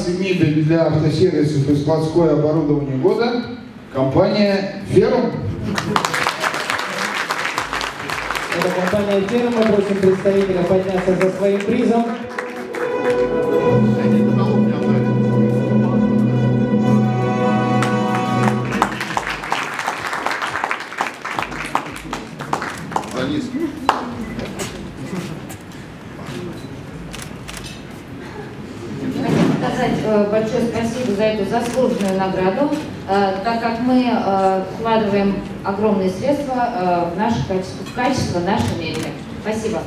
номинации «Мебель для автосервисов и складское оборудование года» компания «Ферум». Это компания «Ферум». Мы просим представителя подняться за своим призом. Сказать большое спасибо за эту заслуженную награду, так как мы вкладываем огромные средства в качество нашей мебели. Спасибо.